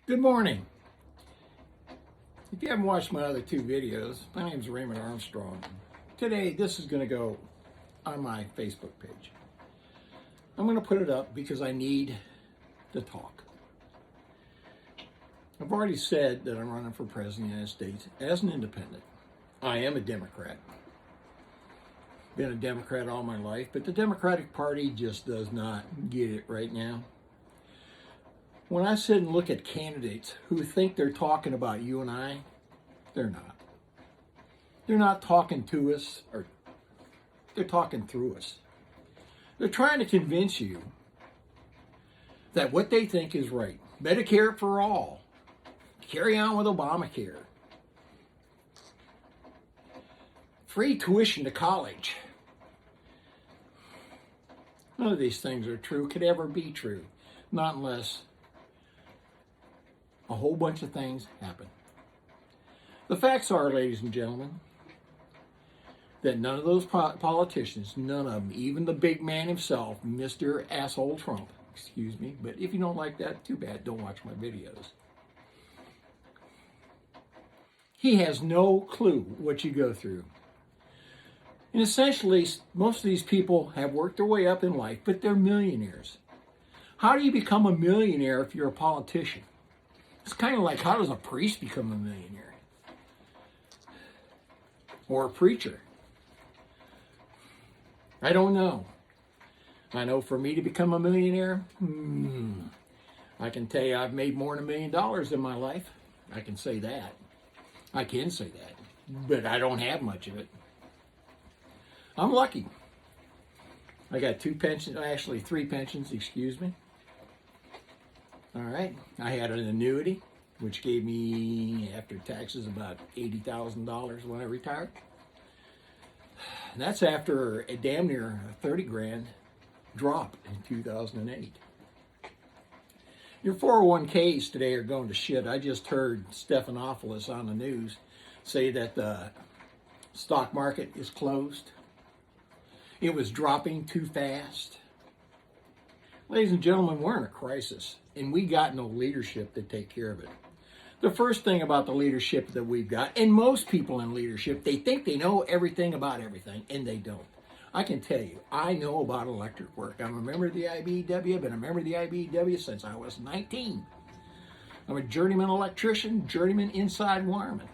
Good morning. If you haven't watched my other two videos, my name is Raymond Armstrong. Today, this is going to go on my Facebook page. I'm going to put it up because I need to talk. I've already said that I'm running for President of the United States as an independent. I am a Democrat. Been a Democrat all my life, but the Democratic Party just does not get it right now. When I sit and look at candidates who think they're talking about you and I, they're not. They're not talking to us, or they're talking through us. They're trying to convince you that what they think is right. Medicare for all. Carry on with Obamacare. Free tuition to college. None of these things are true, could ever be true. Not unless a whole bunch of things happen. The facts are, ladies and gentlemen, that none of those politicians, none of them, even the big man himself, Mr. Asshole Trump, excuse me, but if you don't like that, too bad, don't watch my videos. He has no clue what you go through. And essentially, most of these people have worked their way up in life, but they're millionaires. How do you become a millionaire if you're a politician? It's kind of like, how does a priest become a millionaire? Or a preacher? I don't know. I know for me to become a millionaire, I can tell you I've made more than $1 million in my life. I can say that. I can say that. But I don't have much of it. I'm lucky. I got 2 pensions, actually 3 pensions, excuse me. All right, I had an annuity, which gave me, after taxes, about $80,000 when I retired. And that's after a damn near 30 grand drop in 2008. Your 401ks today are going to shit. I just heard Stephanopoulos on the news say that the stock market is closed. It was dropping too fast. Ladies and gentlemen, we're in a crisis, and we got no leadership to take care of it. The first thing about the leadership that we've got, and most people in leadership, they think they know everything about everything, and they don't. I can tell you, I know about electric work. I'm a member of the IBEW. I've been a member of the IBEW since I was 19. I'm a journeyman electrician, journeyman inside wireman.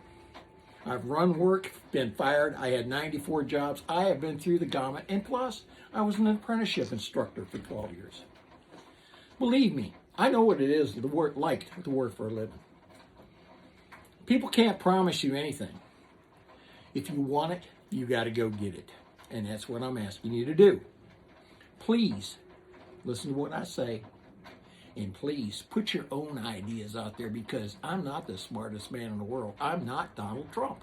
I've run work, been fired. I had 94 jobs. I have been through the gamut, and plus, I was an apprenticeship instructor for 12 years. Believe me, I know what it is to work for a living. People can't promise you anything. If you want it, you got to go get it. And that's what I'm asking you to do. Please listen to what I say. And please put your own ideas out there, because I'm not the smartest man in the world. I'm not Donald Trump.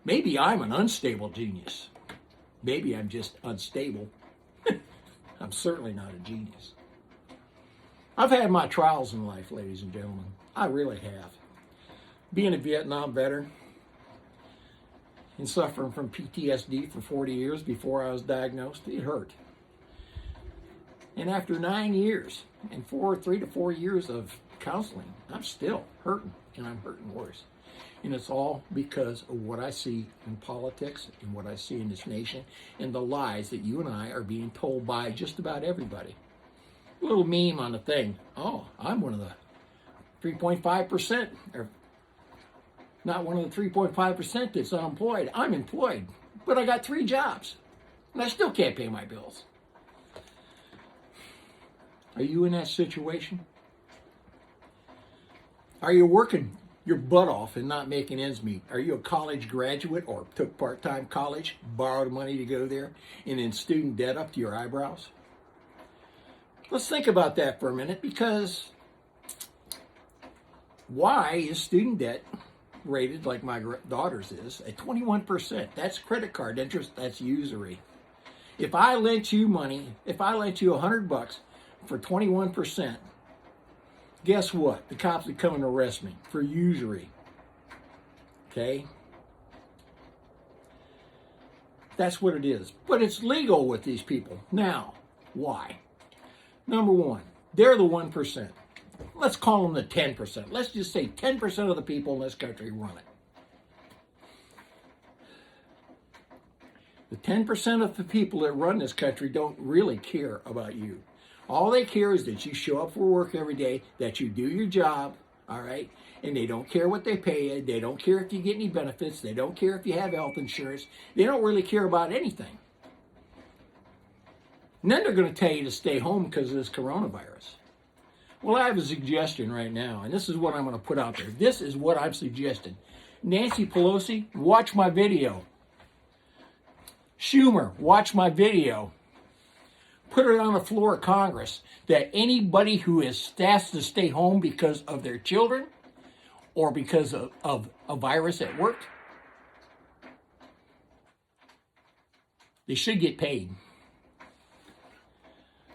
Maybe I'm an unstable genius. Maybe I'm just unstable. I'm certainly not a genius. I've had my trials in life, ladies and gentlemen. I really have. Being a Vietnam veteran and suffering from PTSD for 40 years before I was diagnosed, it hurt. And after 9 years and 3 to 4 years of counseling, I'm still hurting, and I'm hurting worse. And it's all because of what I see in politics and what I see in this nation and the lies that you and I are being told by just about everybody. A little meme on the thing. Oh, I'm one of the 3.5%, or not one of the 3.5% that's unemployed. I'm employed, but I got 3 jobs, and I still can't pay my bills. Are you in that situation? Are you working your butt off and not making ends meet? Are you a college graduate or took part-time college, borrowed money to go there, and in student debt up to your eyebrows? Let's think about that for a minute, because why is student debt rated like my daughter's is at 21%? That's credit card interest. That's usury. If I lent you money, if I lent you $100 for 21%, guess what? The cops would come and arrest me for usury. Okay? That's what it is. But it's legal with these people. Now, why? Number one, they're the 1%. let's call them the 10%. Let's just say 10% of the people in this country run it. The 10% of the people that run this country don't really care about you. All they care is that you show up for work every day, that you do your job, all right? And they don't care what they pay you. They don't care if you get any benefits. They don't care if you have health insurance. They don't really care about anything. And then they're going to tell you to stay home because of this coronavirus. Well, I have a suggestion right now, and this is what I'm going to put out there. This is what I'm suggesting. Nancy Pelosi, watch my video. Schumer, watch my video. Put it on the floor of Congress that anybody who is asked to stay home because of their children or because of a virus at work, they should get paid.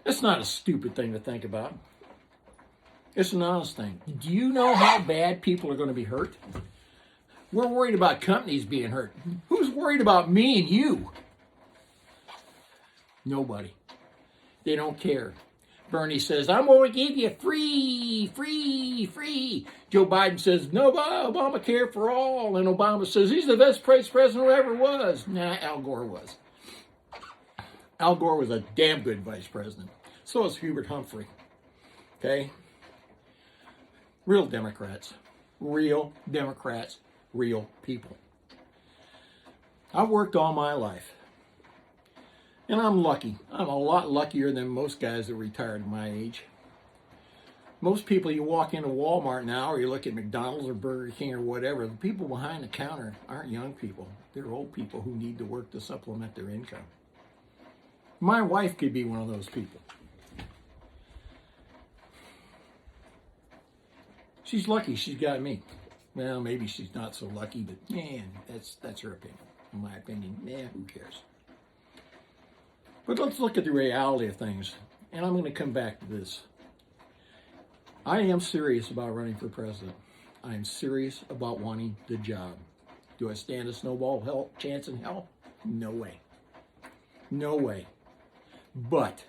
That's not a stupid thing to think about. It's an honest thing. Do you know how bad people are going to be hurt? We're worried about companies being hurt. Who's worried about me and you? Nobody. They don't care. Bernie says, I'm going to give you free. Joe Biden says, no, Obamacare for all. And Obama says, he's the best president who ever was. Nah, Al Gore was. Al Gore was a damn good vice president. So is Hubert Humphrey. Okay? Real Democrats. Real Democrats. Real people. I've worked all my life. And I'm lucky. I'm a lot luckier than most guys that retired at my age. Most people, you walk into Walmart now, or you look at McDonald's or Burger King or whatever, the people behind the counter aren't young people. They're old people who need to work to supplement their income. My wife could be one of those people. She's lucky she's got me. Well, maybe she's not so lucky, but man, that's her opinion. In my opinion, who cares? But let's look at the reality of things. And I'm going to come back to this. I am serious about running for president. I am serious about wanting the job. Do I stand a snowball chance in hell? No way. No way. But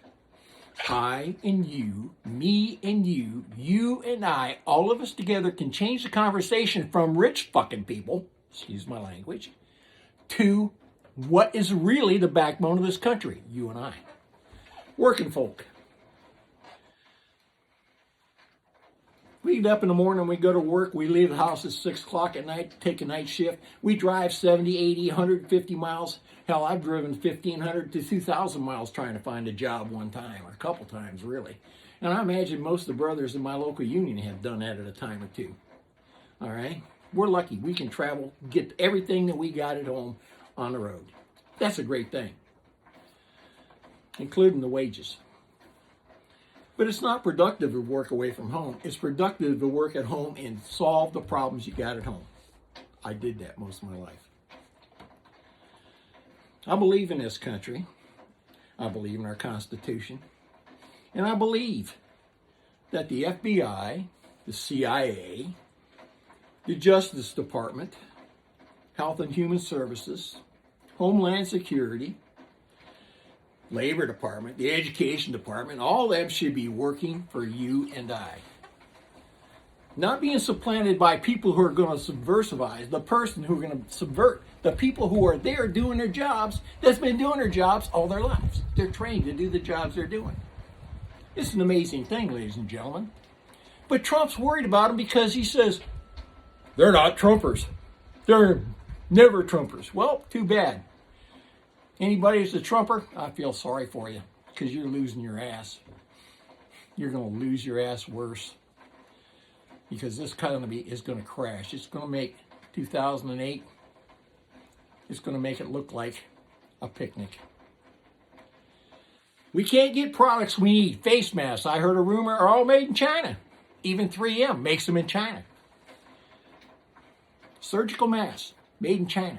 I and you, me and you and I, all of us together can change the conversation from rich fucking people, excuse my language, to what is really the backbone of this country, you and I. Working folk. We get up in the morning, we go to work, we leave the house at 6 o'clock at night, take a night shift. We drive 70, 80, 150 miles. Hell, I've driven 1,500 to 2,000 miles trying to find a job one time, or a couple times, really. And I imagine most of the brothers in my local union have done that at a time or two. All right? We're lucky. We can travel, get everything that we got at home on the road. That's a great thing, including the wages. But it's not productive to work away from home. It's productive to work at home and solve the problems you got at home. I did that most of my life. I believe in this country. I believe in our Constitution. And I believe that the FBI, the CIA, the Justice Department, Health and Human Services, Homeland Security, Labor Department, the Education Department, all of them should be working for you and I. Not being supplanted by people who are going to subversivize the person who are going to subvert the people who are there doing their jobs, that's been doing their jobs all their lives. They're trained to do the jobs they're doing. It's an amazing thing, ladies and gentlemen. But Trump's worried about them because he says, they're not Trumpers. They're never Trumpers. Well, too bad. Anybody who's a Trumper, I feel sorry for you because you're losing your ass. You're going to lose your ass worse because this economy is going to crash. It's going to make 2008, it's going to make it look like a picnic. We can't get products we need. Face masks, I heard a rumor, are all made in China. Even 3M makes them in China. Surgical masks, made in China.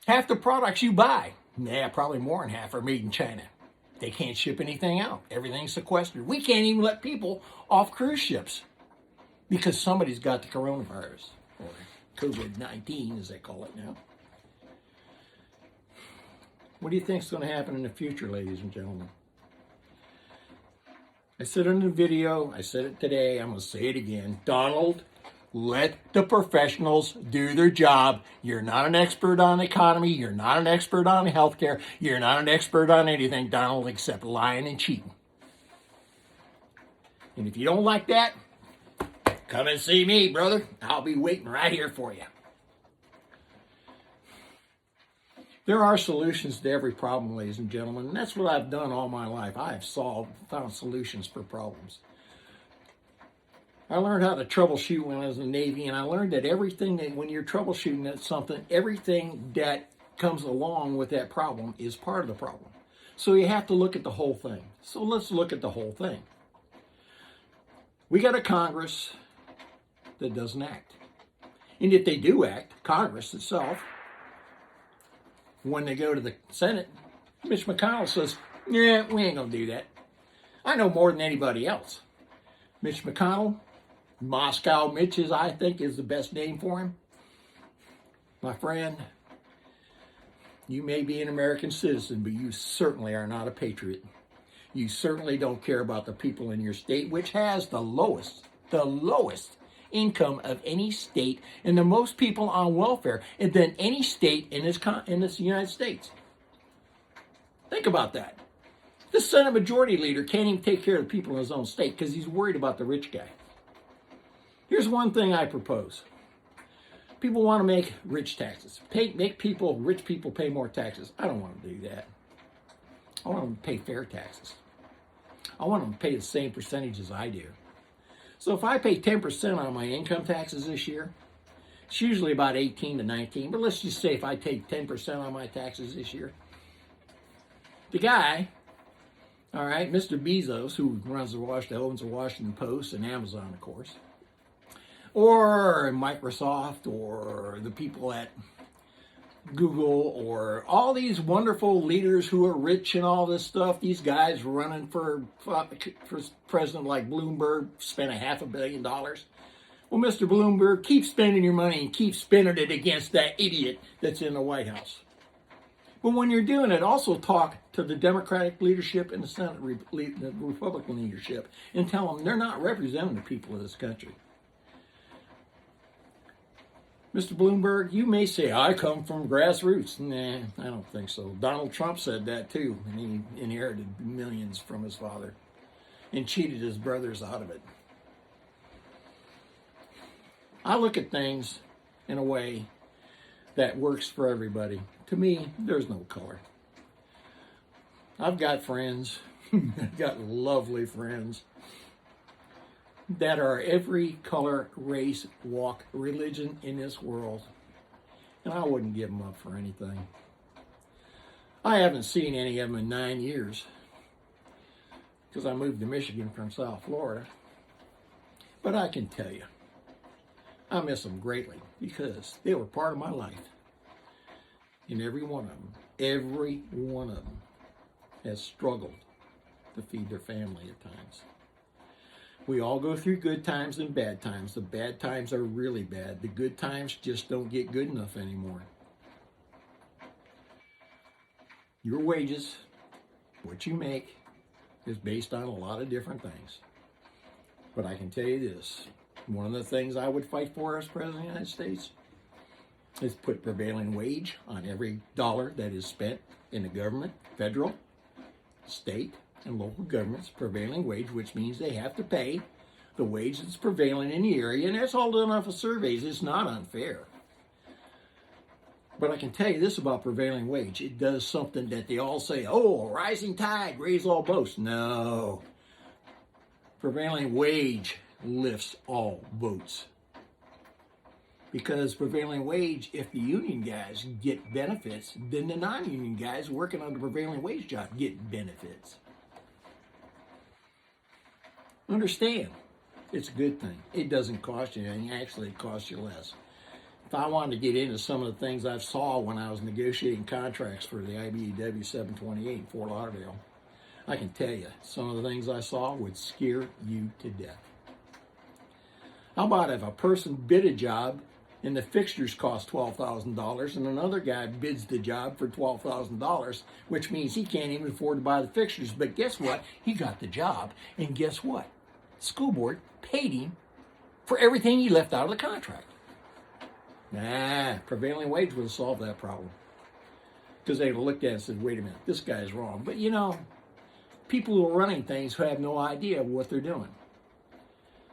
Half the products you buy, probably more than half, are made in China. They can't ship anything out. Everything's sequestered. We can't even let people off cruise ships because somebody's got the coronavirus, or COVID-19 as they call it now. What do you think is going to happen in the future, ladies and gentlemen? I said it in the video, I said it today, I'm going to say it again. Donald, let the professionals do their job. You're not an expert on the economy. You're not an expert on healthcare. You're not an expert on anything, Donald, except lying and cheating. And if you don't like that, come and see me, brother. I'll be waiting right here for you. There are solutions to every problem, ladies and gentlemen, and that's what I've done all my life. I have found solutions for problems. I learned how to troubleshoot when I was in the Navy, and I learned that everything that, when you're troubleshooting at something, everything that comes along with that problem is part of the problem. So you have to look at the whole thing. So let's look at the whole thing. We got a Congress that doesn't act. And if they do act, Congress itself, when they go to the Senate, Mitch McConnell says, yeah, we ain't going to do that. I know more than anybody else. Mitch McConnell, Moscow Mitch, I think, is the best name for him. My friend, you may be an American citizen, but you certainly are not a patriot. You certainly don't care about the people in your state, which has the lowest income of any state and the most people on welfare than any state in this United States. Think about that. The Senate Majority Leader can't even take care of the people in his own state because he's worried about the rich guy. Here's one thing I propose. People want to make rich taxes. Make rich people pay more taxes. I don't want to do that. I want them to pay fair taxes. I want them to pay the same percentage as I do. So if I pay 10% on my income taxes this year, it's usually about 18 to 19, but let's just say if I take 10% on my taxes this year, the guy, all right, Mr. Bezos, who owns the Washington Post and Amazon, of course, or Microsoft, or the people at Google, or all these wonderful leaders who are rich and all this stuff, these guys running for president like Bloomberg spent $500 million. Well, Mr. Bloomberg, keep spending your money and keep spending it against that idiot that's in the White House. But when you're doing it, also talk to the Democratic leadership and the Senate the Republican leadership and tell them they're not representing the people of this country. Mr. Bloomberg, you may say, I come from grassroots. Nah, I don't think so. Donald Trump said that too, and he inherited millions from his father and cheated his brothers out of it. I look at things in a way that works for everybody. To me, there's no color. I've got friends, I've got lovely friends that are every color, race, walk, religion in this world. And I wouldn't give them up for anything. I haven't seen any of them in 9 years because I moved to Michigan from South Florida. But I can tell you, I miss them greatly because they were part of my life. And every one of them has struggled to feed their family at times. We all go through good times and bad times. The bad times are really bad. The good times just don't get good enough anymore. Your wages, what you make, is based on a lot of different things. But I can tell you this, one of the things I would fight for as President of the United States is put prevailing wage on every dollar that is spent in the government, federal, state, and local governments, prevailing wage, which means they have to pay the wage that's prevailing in the area, and that's all done off of surveys. It's not unfair. But I can tell you this about prevailing wage. It does something that they all say, oh, a rising tide raises all boats. No. Prevailing wage lifts all boats. Because prevailing wage, if the union guys get benefits, then the non-union guys working on the prevailing wage job get benefits. Understand, it's a good thing. It doesn't cost you anything. Actually, it costs you less. If I wanted to get into some of the things I saw when I was negotiating contracts for the IBEW 728 in Fort Lauderdale, I can tell you, some of the things I saw would scare you to death. How about if a person bid a job and the fixtures cost $12,000, and another guy bids the job for $12,000, which means he can't even afford to buy the fixtures. But guess what? He got the job, and guess what? School board paid him for everything he left out of the contract. Nah, prevailing wage would have solved that problem. Because they looked at it and said, wait a minute, this guy's wrong. But you know, people who are running things who have no idea what they're doing.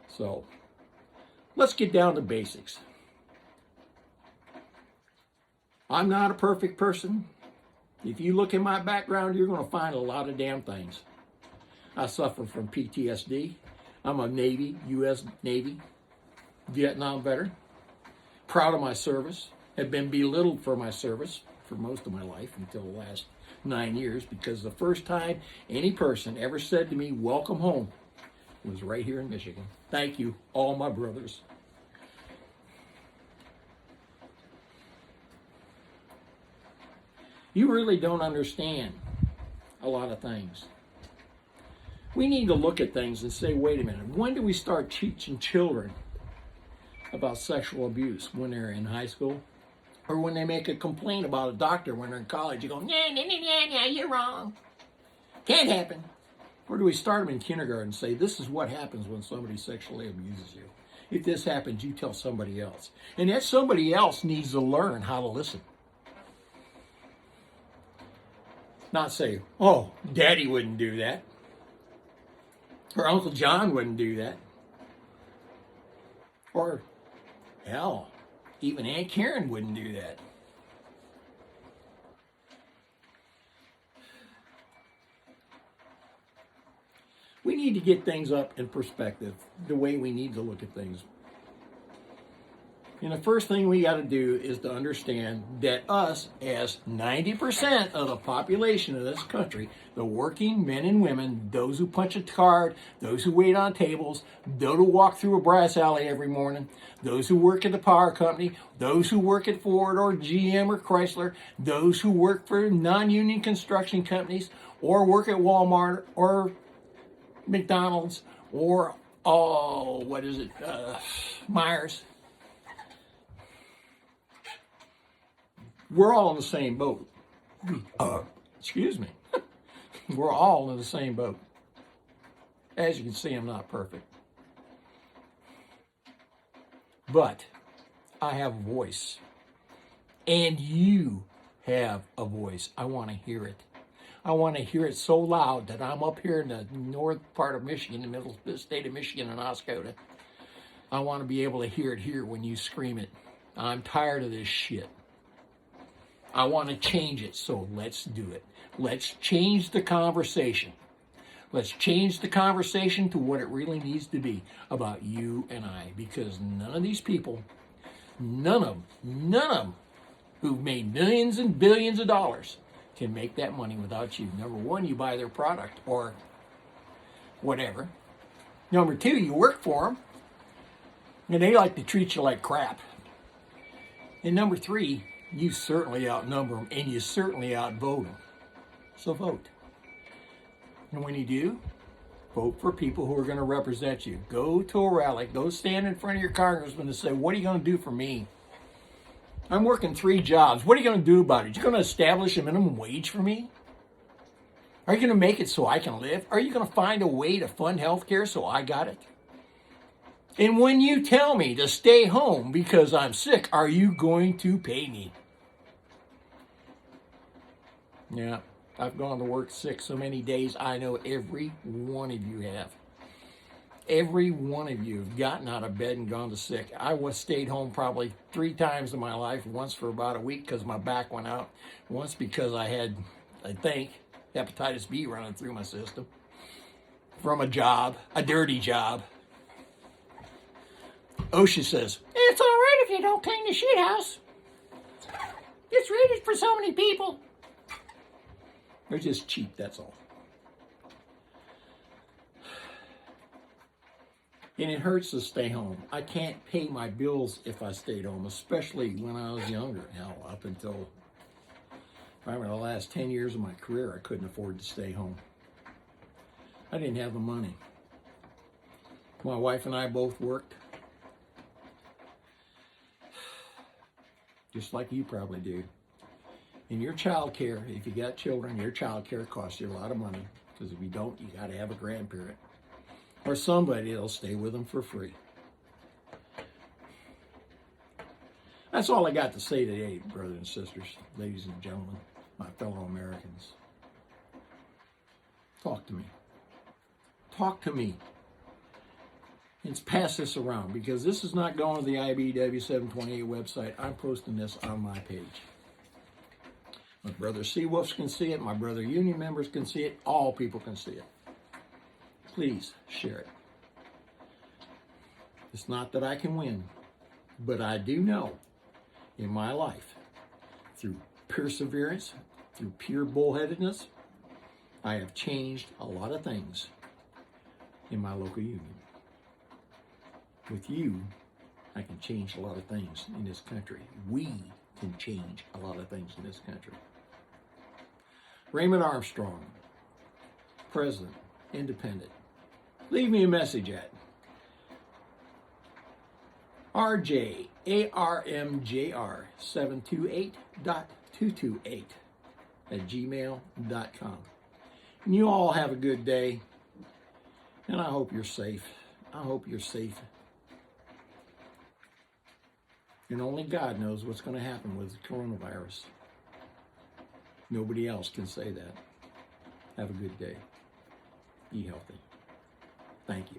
So, let's get down to basics. I'm not a perfect person. If you look in my background, you're going to find a lot of damn things. I suffer from PTSD. I'm a Navy, U.S. Navy, Vietnam veteran. Proud of my service. Have been belittled for my service for most of my life until the last 9 years, because the first time any person ever said to me, welcome home, was right here in Michigan. Thank you, all my brothers. You really don't understand a lot of things. We need to look at things and say, wait a minute, when do we start teaching children about sexual abuse? When they're in high school? Or when they make a complaint about a doctor when they're in college, you go, nah, you're wrong. Can't happen. Or do we start them in kindergarten and say, this is what happens when somebody sexually abuses you. If this happens, you tell somebody else. And that somebody else needs to learn how to listen. Not say, oh, Daddy wouldn't do that. Or Uncle John wouldn't do that. Or, hell, even Aunt Karen wouldn't do that. We need to get things up in perspective, the way we need to look at things. And the first thing we got to do is to understand that us, as 90% of the population of this country, the working men and women, those who punch a card, those who wait on tables, those who walk through a brass alley every morning, those who work at the power company, those who work at Ford or GM or Chrysler, those who work for non-union construction companies, or work at Walmart or McDonald's or, Myers. We're all in the same boat. Excuse me. We're all in the same boat. As you can see, I'm not perfect. But I have a voice. And you have a voice. I want to hear it. I want to hear it so loud that I'm up here in the north part of Michigan, the middle state of Michigan and Oscoda. I want to be able to hear it here when you scream it. I'm tired of this shit. I want to change it, so let's do it. Let's change the conversation. Let's change the conversation to what it really needs to be about you and I, because none of these people, none of them who've made millions and billions of dollars can make that money without you. Number one, you buy their product or whatever. Number two, you work for them, and they like to treat you like crap. And number three, you certainly outnumber them, and you certainly outvote them. So vote. And when you do, vote for people who are going to represent you. Go to a rally. Go stand in front of your congressman and say, what are you going to do for me? I'm working 3 jobs. What are you going to do about it? You're going to establish a minimum wage for me? Are you going to make it so I can live? Are you going to find a way to fund health care so I got it? And when you tell me to stay home because I'm sick, are you going to pay me? Yeah, I've gone to work sick so many days, I know every one of you have. Every one of you have gotten out of bed and gone to sick. I stayed home probably 3 times in my life, once for about a week because my back went out, once because I had, I think, hepatitis B running through my system from a job, a dirty job. OSHA says, it's all right if you don't clean the shit house. It's rated for so many people. They're just cheap, that's all. And it hurts to stay home. I can't pay my bills if I stayed home, especially when I was younger. Hell, up until probably the last 10 years of my career, I couldn't afford to stay home. I didn't have the money. My wife and I both worked. just like you probably do. And your child care, if you got children, your child care costs you a lot of money. Because if you don't, you got to have a grandparent. Or somebody that'll stay with them for free. That's all I got to say today, brothers and sisters, ladies and gentlemen, my fellow Americans. Talk to me. Talk to me. And pass this around, because this is not going to the IBW 728 website. I'm posting this on my page. My brother Seawolves can see it. My brother Union members can see it. All people can see it. Please share it. It's not that I can win, but I do know in my life, through perseverance, through pure bullheadedness, I have changed a lot of things in my local union. With you, I can change a lot of things in this country. We can change a lot of things in this country. Raymond Armstrong, President, Independent. Leave me a message at rjarmjr728.228@gmail.com. And you all have a good day. And I hope you're safe. I hope you're safe. And only God knows what's going to happen with the coronavirus. Nobody else can say that. Have a good day. Be healthy. Thank you.